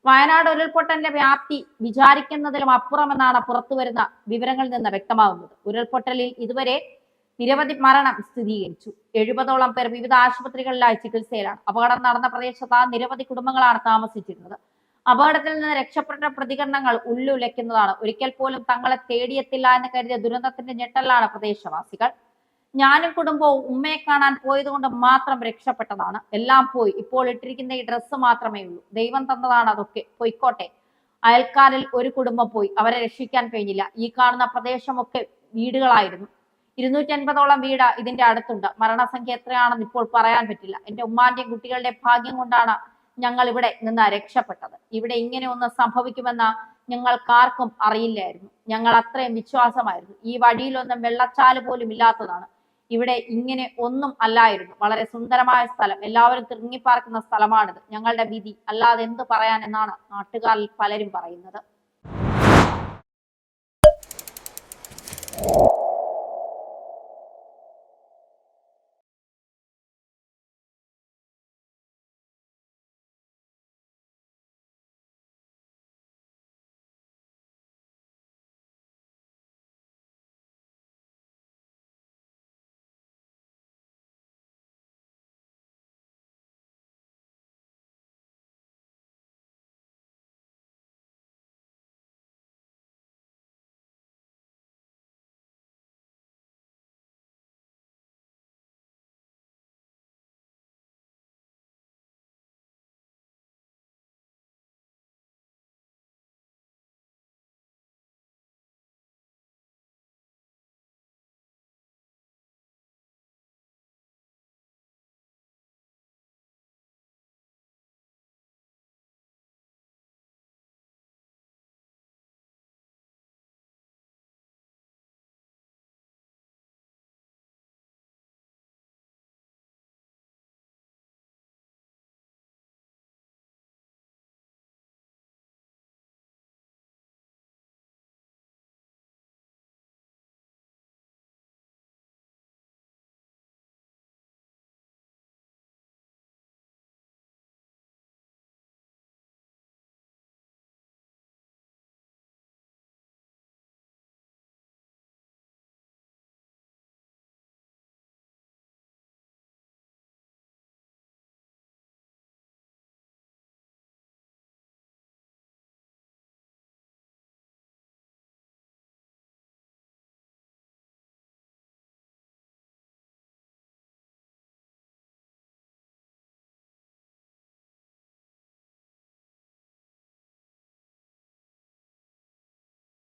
വയനാട് ഉരുൾപൊട്ടലിന്റെ വ്യാപ്തി വിചാരിക്കുന്നതിലും അപ്പുറമെന്നാണ് പുറത്തുവരുന്ന വിവരങ്ങളിൽ നിന്ന് വ്യക്തമാകുന്നത്. ഉരുൾപൊട്ടലിൽ ഇതുവരെ നിരവധി മരണം സ്ഥിരീകരിച്ചു. 70ഓളം പേർ വിവിധ ആശുപത്രികളിലായി ചികിത്സയിലാണ്. അപകടം നടന്ന പ്രദേശത്ത് നിരവധി കുടുംബങ്ങളാണ് താമസിച്ചിരുന്നത്. അപകടത്തിൽ നിന്ന് രക്ഷപ്പെട്ട പ്രതികരണങ്ങൾ ഉള്ളുലയ്ക്കുന്നതാണ്. ഒരിക്കൽ പോലും തങ്ങളെ തേടിയെത്തില്ല എന്ന് കരുതിയ ദുരന്തത്തിന്റെ ഞെട്ടലാണ് പ്രദേശവാസികൾ. ഞാനും കുടുംബവും ഉമ്മയെ കാണാൻ പോയതുകൊണ്ട് മാത്രം രക്ഷപ്പെട്ടതാണ്. എല്ലാം പോയി. ഇപ്പോൾ ഇട്ടിരിക്കുന്ന ഈ ഡ്രസ്സ് മാത്രമേ ഉള്ളൂ. ദൈവം തന്നതാണ് അതൊക്കെ. പൊയ്ക്കോട്ടെ. അയൽക്കാരിൽ ഒരു കുടുംബം പോയി. അവരെ രക്ഷിക്കാൻ കഴിഞ്ഞില്ല. ഈ കാണുന്ന പ്രദേശമൊക്കെ വീടുകളായിരുന്നു. 250ഓളം വീട് ഇതിന്റെ അടുത്തുണ്ട്. മരണസംഖ്യ എത്രയാണെന്ന് ഇപ്പോൾ പറയാൻ പറ്റില്ല. എന്റെ ഉമ്മാന്റെയും കുട്ടികളുടെ ഭാഗ്യം കൊണ്ടാണ് ഞങ്ങൾ ഇവിടെ നിന്ന് രക്ഷപ്പെട്ടത്. ഇവിടെ ഇങ്ങനെ ഒന്ന് സംഭവിക്കുമെന്ന് ഞങ്ങൾക്കാർക്കും അറിയില്ലായിരുന്നു. ഞങ്ങൾ അത്രയും വിശ്വാസമായിരുന്നു. ഈ വഴിയിലൊന്നും വെള്ളച്ചാല് പോലും ഇല്ലാത്തതാണ്. ഇവിടെ ഇങ്ങനെ ഒന്നും അല്ലായിരുന്നു. വളരെ സുന്ദരമായ സ്ഥലം, എല്ലാവരും തിങ്ങിപ്പാർക്കുന്ന സ്ഥലമാണിത്. ഞങ്ങളുടെ വിധി, അല്ലാതെ എന്ത് പറയാൻ എന്നാണ് നാട്ടുകാരിൽ പലരും പറയുന്നത്.